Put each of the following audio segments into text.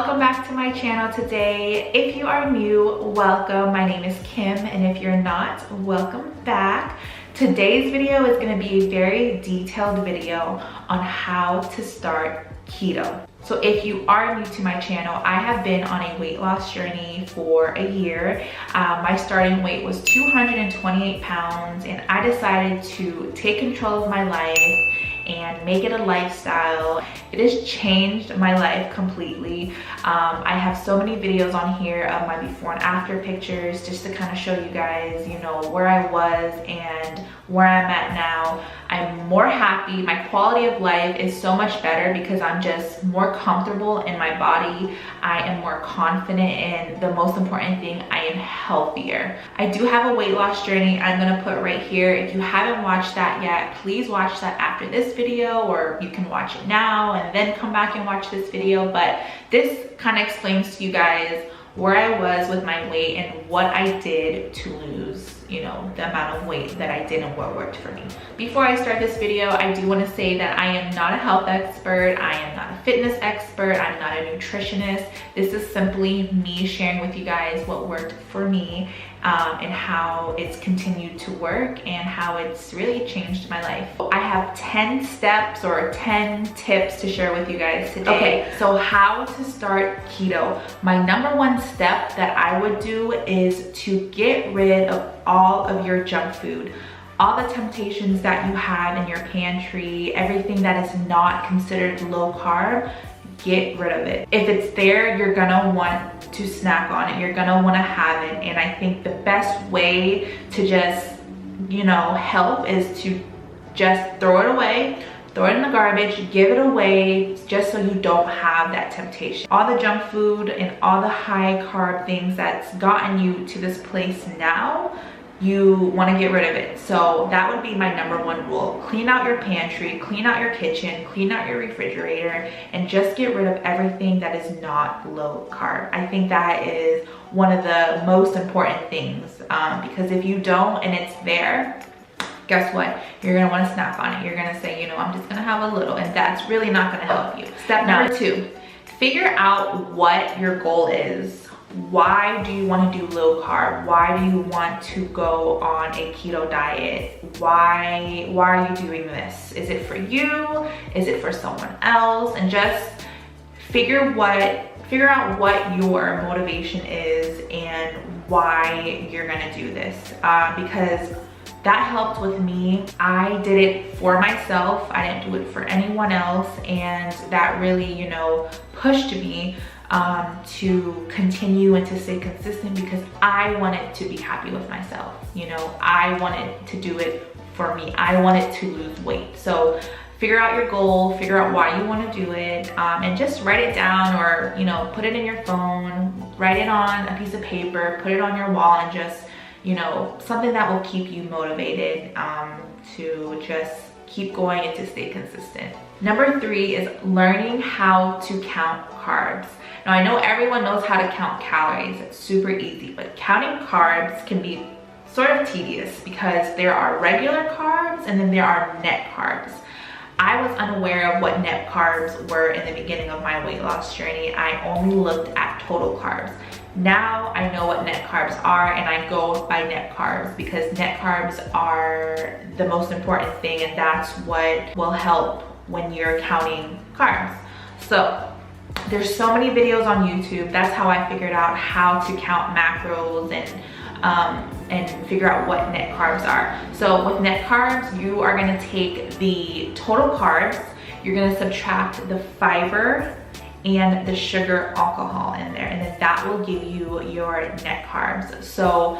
welcome back to my channel today. If you are new, welcome. My name is Kim, and if you're not, welcome back. Today's video is going to be a very detailed video on how to start keto. So if you are new to my channel, I have been on a weight loss journey for a year. My starting weight was 228 pounds, and I decided to take control of my life and make it a lifestyle. It has changed my life completely. I have so many videos on here of my before and after pictures just to kind of show you guys, you know, where I was and where I'm at now. I'm more happy. My quality of life is so much better because I'm just more comfortable in my body. I am more confident, and the most important thing, I am healthier. I do have a weight loss journey I'm gonna put right here. If you haven't watched that yet, please watch that after this video, or you can watch it now and then come back and watch this video. But this kind of explains to you guys where I was with my weight and what I did to lose, you know, the amount of weight that I did and what worked for me. Before I start this video, I do want to say that I am not a health expert. I am not a fitness expert. I'm not a nutritionist. This is simply me sharing with you guys what worked for me and how it's continued to work and how it's really changed my life. I have 10 steps or 10 tips to share with you guys today. Okay, so how to start keto. My number one step that I would do is to get rid of all of your junk food. All the temptations that you have in your pantry, everything that is not considered low carb, get rid of it. If it's there, you're gonna want to snack on it. You're gonna wanna have it. And I think the best way to just, you know, help is to just throw it away, throw it in the garbage, give it away, just so you don't have that temptation. All the junk food and all the high carb things that's gotten you to this place now, you want to get rid of it. So that would be my number one rule. Clean out your pantry, clean out your kitchen, clean out your refrigerator, and just get rid of everything that is not low carb. I think that is one of the most important things, because if you don't and it's there, guess what? You're gonna want to snack on it. You're gonna say, you know, I'm just gonna have a little, and that's really not gonna help you. Step number two, figure out what your goal is. Why do you want to do low carb? Why do you want to go on a keto diet? Why are you doing this? Is it for you? Is it for someone else? And just figure out what your motivation is and why you're gonna do this, because that helped with me. I did it for myself. I didn't do it for anyone else, and that really, you know, pushed me to continue and to stay consistent, because I wanted to be happy with myself. You know, I wanted to do it for me. I wanted to lose weight. So figure out your goal, figure out why you want to do it, and just write it down, or, you know, put it in your phone, write it on a piece of paper, put it on your wall, and just, you know, something that will keep you motivated to just keep going and to stay consistent. Number three is learning how to count carbs. Now, I know everyone knows how to count calories. It's super easy, but counting carbs can be sort of tedious because there are regular carbs and then there are net carbs. I was unaware of what net carbs were in the beginning of my weight loss journey. I only looked at total carbs. Now I know what net carbs are, and I go by net carbs because net carbs are the most important thing, and that's what will help when you're counting carbs. So there's so many videos on YouTube. That's how I figured out how to count macros and figure out what net carbs are. So with net carbs, you are gonna take the total carbs, you're gonna subtract the fiber and the sugar alcohol in there, and then that will give you your net carbs. So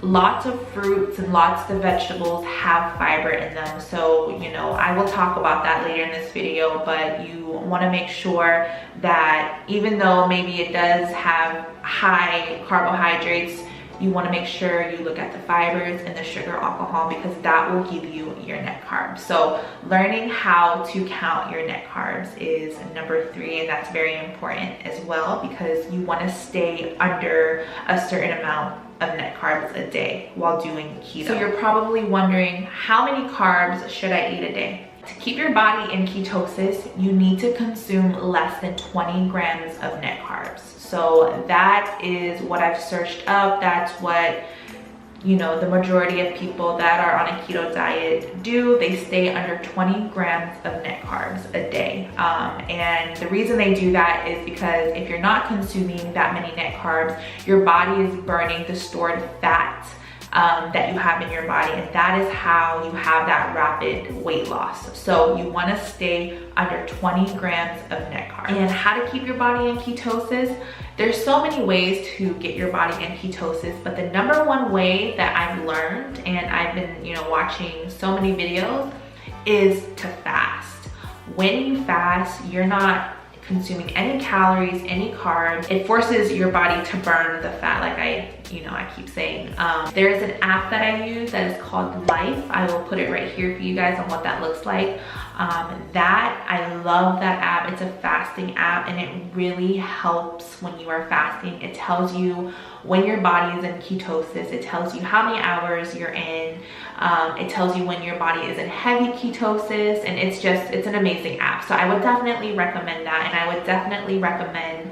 lots of fruits and lots of vegetables have fiber in them. So, you know, I will talk about that later in this video, but you want to make sure that even though maybe it does have high carbohydrates, you want to make sure you look at the fibers and the sugar alcohol, because that will give you your net carbs. So learning how to count your net carbs is number three, and that's very important as well, because you want to stay under a certain amount of net carbs a day while doing keto. So you're probably wondering, how many carbs should I eat a day? to keep your body in ketosis, you need to consume less than 20 grams of net carbs. So that is what I've searched up. That's what, you know, the majority of people that are on a keto diet do. They stay under 20 grams of net carbs a day. And the reason they do that is because if you're not consuming that many net carbs, your body is burning the stored fat that you have in your body, and that is how you have that rapid weight loss. So you want to stay under 20 grams of net carbs. And how to keep your body in ketosis, there's so many ways to get your body in ketosis, but the number one way that I've learned, and I've been, you know, watching so many videos, is to fast. When you fast, you're not consuming any calories, any carbs. It forces your body to burn the fat, like I keep saying. There's an app that I use that is called Life. I will put it right here for you guys on what that looks like. I love that app. It's a fasting app, and it really helps when you are fasting. It tells you when your body is in ketosis. It tells you how many hours you're in. It tells you when your body is in heavy ketosis, and it's an amazing app. So I would definitely recommend that, and I would definitely recommend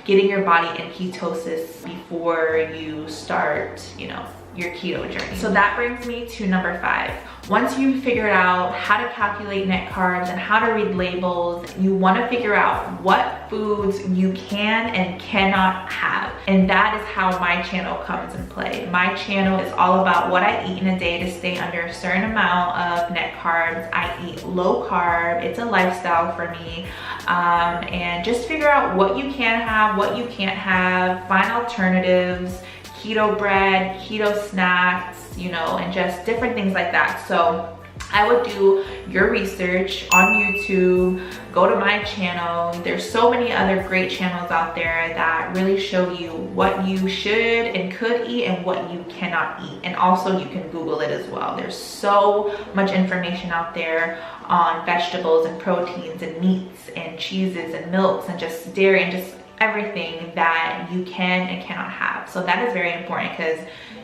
getting your body in ketosis before you start, you know, your keto journey. So that brings me to number 5. Once you've figured out how to calculate net carbs and how to read labels, you want to figure out what foods you can and cannot have. And that is how my channel comes in play. My channel is all about what I eat in a day to stay under a certain amount of net carbs. I eat low carb. It's a lifestyle for me. And just figure out what you can have, what you can't have, find alternatives, keto bread, keto snacks, you know, and just different things like that. So I would do your research on YouTube, go to my channel. There's so many other great channels out there that really show you what you should and could eat and what you cannot eat. And also you can Google it as well. There's so much information out there on vegetables and proteins and meats and cheeses and milks and just dairy and just everything that you can and cannot have. So that is very important, because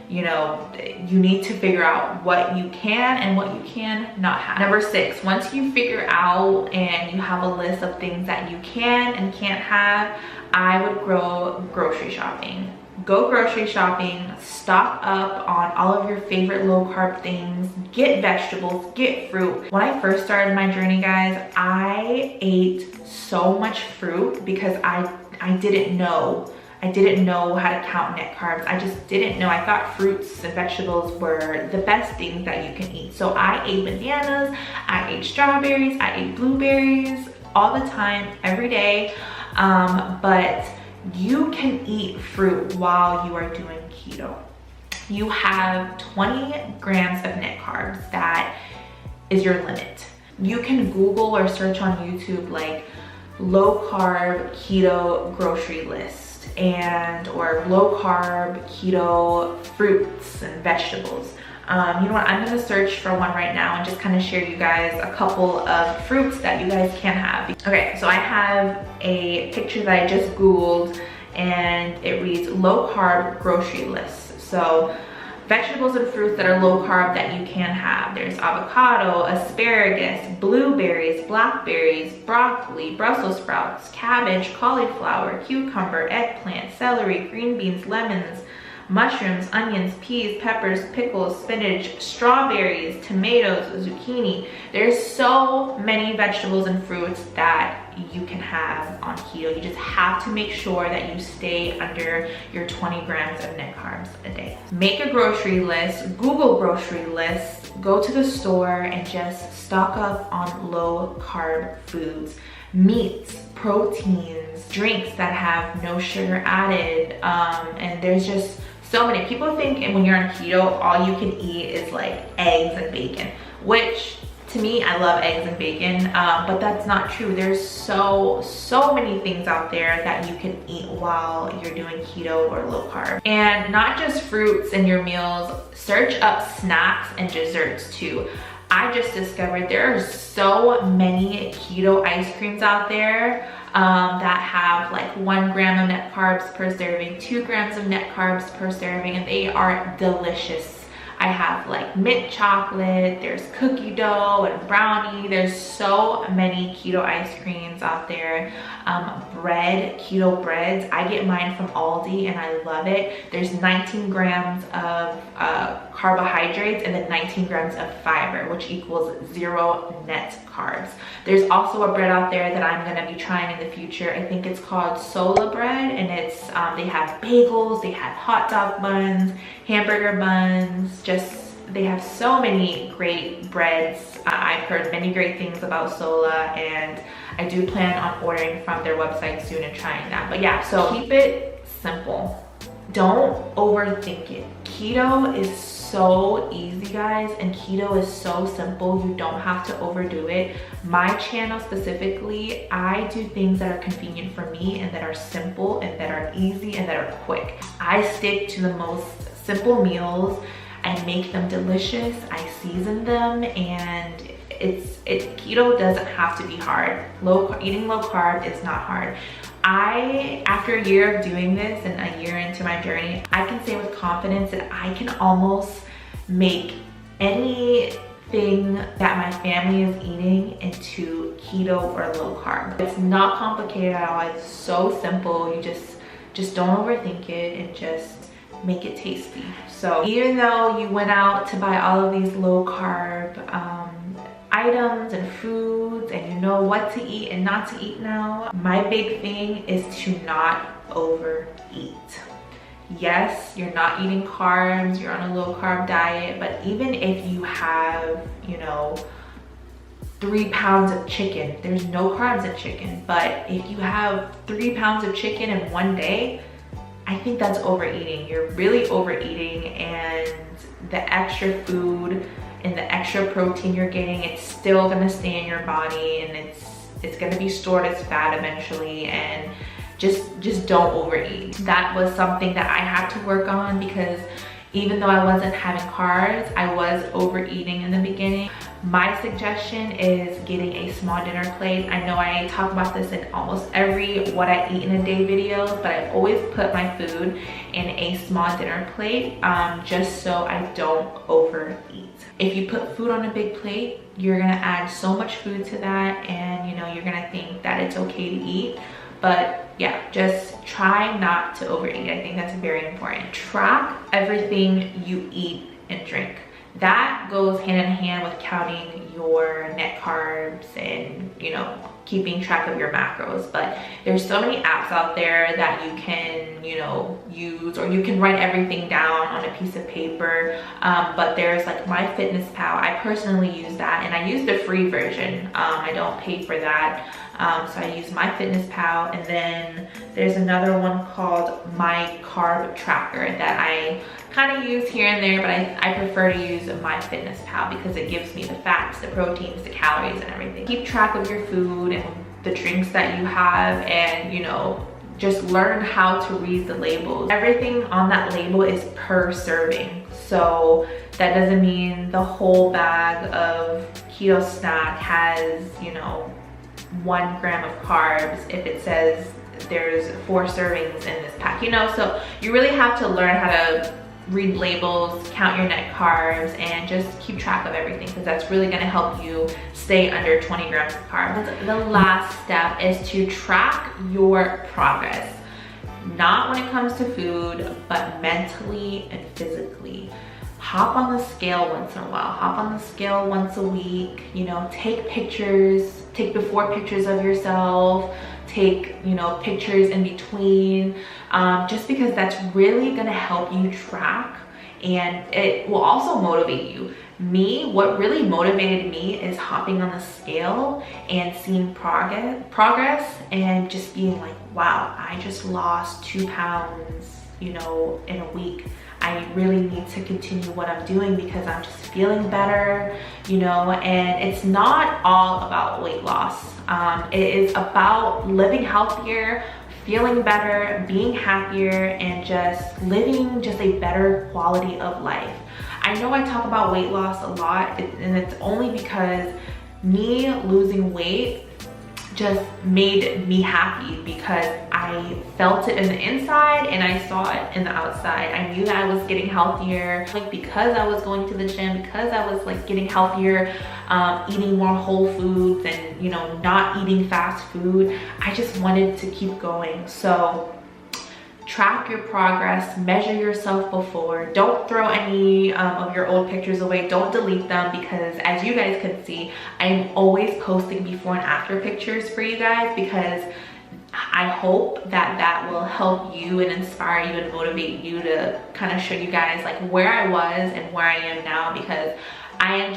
you know, you need to figure out what you can and what you can not have. Number 6, once you figure out and you have a list of things that you can and can't have, I would go grocery shopping. Go grocery shopping, stock up on all of your favorite low carb things, get vegetables, get fruit. When I first started my journey, guys, I ate so much fruit because I didn't know how to count net carbs. I just didn't know. I thought fruits and vegetables were the best things that you can eat. So I ate bananas, I ate strawberries, I ate blueberries all the time, every day. But you can eat fruit while you are doing keto. You have 20 grams of net carbs. That is your limit. You can Google or search on YouTube like low carb keto grocery list or low carb keto fruits and vegetables. You know what, I'm gonna search for one right now and just kind of share you guys a couple of fruits that you guys can have. Okay, so I have a picture that I just Googled, and it reads low carb grocery list. So vegetables and fruits that are low carb that you can have. There's avocado, asparagus, blueberries, blackberries, broccoli, Brussels sprouts, cabbage, cauliflower, cucumber, eggplant, celery, green beans, lemons, mushrooms, onions, peas, peppers, pickles, spinach, strawberries, tomatoes, zucchini. There's so many vegetables and fruits that you can have on keto. You just have to make sure that you stay under your 20 grams of net carbs a day. Make a grocery list, Google grocery lists, go to the store and just stock up on low carb foods, meats, proteins, drinks that have no sugar added, and there's just so many. People think when you're on keto, all you can eat is like eggs and bacon, which to me, I love eggs and bacon, but that's not true. There's so many things out there that you can eat while you're doing keto or low carb. And not just fruits in your meals, search up snacks and desserts too. I just discovered there are so many keto ice creams out there that have like 1 gram of net carbs per serving, 2 grams of net carbs per serving, and they are delicious. I have like mint chocolate, there's cookie dough and brownie. There's so many keto ice creams out there. Bread, keto breads. I get mine from Aldi and I love it. There's 19 grams of carbohydrates and then 19 grams of fiber, which equals 0 net carbs. There's also a bread out there that I'm gonna be trying in the future. I think it's called Sola bread, and it's they have bagels, they have hot dog buns, hamburger buns, they have so many great breads. I've heard many great things about Sola, and I do plan on ordering from their website soon and trying that. But yeah, so keep it simple. Don't overthink it. Keto is so easy, guys, and keto is so simple. You don't have to overdo it. My channel specifically, I do things that are convenient for me and that are simple and that are easy and that are quick. I stick to the most simple meals. I make them delicious. I season them, and keto doesn't have to be hard. Eating low carb is not hard. After a year of doing this and a year into my journey, I can say with confidence that I can almost make anything that my family is eating into keto or low carb. It's not complicated at all. It's so simple. You just don't overthink it and just make it tasty. So even though you went out to buy all of these low carb items and foods, and you know what to eat and not to eat now, my big thing is to not overeat. Yes, you're not eating carbs, you're on a low carb diet, but even if you have, you know, 3 pounds of chicken, there's no carbs in chicken, but if you have 3 pounds of chicken in one day, I think that's overeating. You're really overeating, and the extra food and the extra protein you're getting, it's still gonna stay in your body, and it's gonna be stored as fat eventually, and just don't overeat. That was something that I had to work on, because even though I wasn't having carbs, I was overeating in the beginning. My suggestion is getting a small dinner plate. I know I talk about this in almost every what I eat in a day videos, but I always put my food in a small dinner plate just so I don't overeat. If you put food on a big plate, you're gonna add so much food to that, and you know, you're gonna think that it's okay to eat. But yeah, just try not to overeat. I think that's very important. Track everything you eat and drink. That goes hand in hand with counting your net carbs and, you know, keeping track of your macros. But there's so many apps out there that you can, you know, use, or you can write everything down on a piece of paper. But there's like MyFitnessPal. I personally use that, and I use the free version. I don't pay for that. So I use MyFitnessPal, and then there's another one called My Carb Tracker that I kind of use here and there, but I prefer to use MyFitnessPal because it gives me the fats, the proteins, the calories, and everything. Keep track of your food and the drinks that you have, and you know, just learn how to read the labels. Everything on that label is per serving, so that doesn't mean the whole bag of keto snack has, you know, 1 gram of carbs if it says there's 4 servings in this pack, you know. So you really have to learn how to read labels, count your net carbs, and just keep track of everything, because that's really going to help you stay under 20 grams of carbs. The last step is to track your progress, not when it comes to food, but mentally and physically. Hop on the scale once in a while, hop on the scale once a week, you know, take pictures, take before pictures of yourself, take, you know, pictures in between, just because that's really gonna help you track, and it will also motivate you. What really motivated me is hopping on the scale and seeing progress and just being like, wow, I just lost 2 pounds, you know, in a week. I really need to continue what I'm doing because I'm just feeling better, you know. And it's not all about weight loss. It is about living healthier, feeling better, being happier, and just living just a better quality of life. I know I talk about weight loss a lot, and it's only because me losing weight just made me happy because I felt it in the inside and I saw it in the outside. I knew that I was getting healthier, like because I was going to the gym, because I was like getting healthier, eating more whole foods and, you know, not eating fast food. I just wanted to keep going. So track your progress, measure yourself before. Don't throw any of your old pictures away. Don't delete them, because as you guys can see, I'm always posting before and after pictures for you guys, because I hope that that will help you and inspire you and motivate you to kind of show you guys like where I was and where I am now, because I'm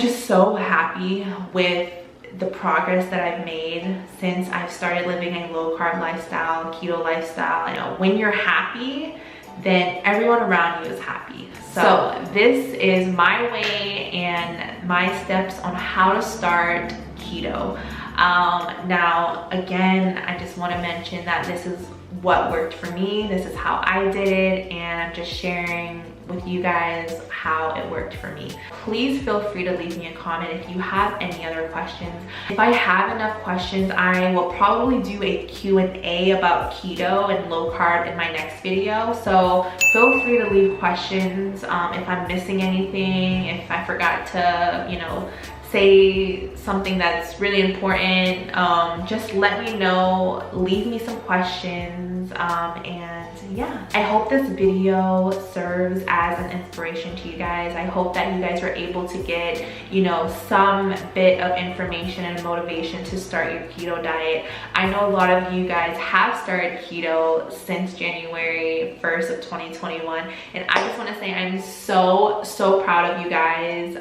just so happy with the progress that I've made since I've started living a low carb lifestyle, keto lifestyle. You know, when you're happy, then everyone around you is happy. So this is my way and my steps on how to start keto. Now, again, I just want to mention that this is what worked for me. This is how I did it, and I'm just sharing with you guys how it worked for me. Please feel free to leave me a comment if you have any other questions. If I have enough questions, I will probably do a Q&A about keto and low carb in my next video. So feel free to leave questions if I'm missing anything, if I forgot to, you know, say something that's really important. Just let me know, leave me some questions, and yeah, I hope this video serves as an inspiration to you guys. I hope that you guys were able to get, you know, some bit of information and motivation to start your keto diet. I know a lot of you guys have started keto since January 1st of 2021, and I just want to say I'm so proud of you guys.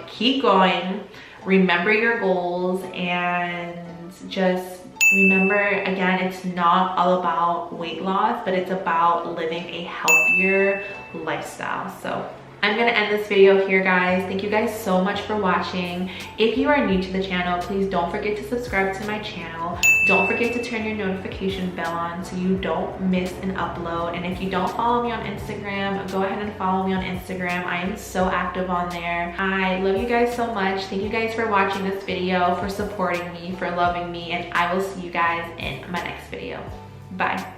Keep going, remember your goals, and just remember, again, it's not all about weight loss, but it's about living a healthier lifestyle. So I'm gonna end this video here, guys. Thank you guys so much for watching. If you are new to the channel, please don't forget to subscribe to my channel. Don't forget to turn your notification bell on so you don't miss an upload. And if you don't follow me on Instagram, go ahead and follow me on Instagram. I am so active on there. I love you guys so much. Thank you guys for watching this video, for supporting me, for loving me, and I will see you guys in my next video. Bye.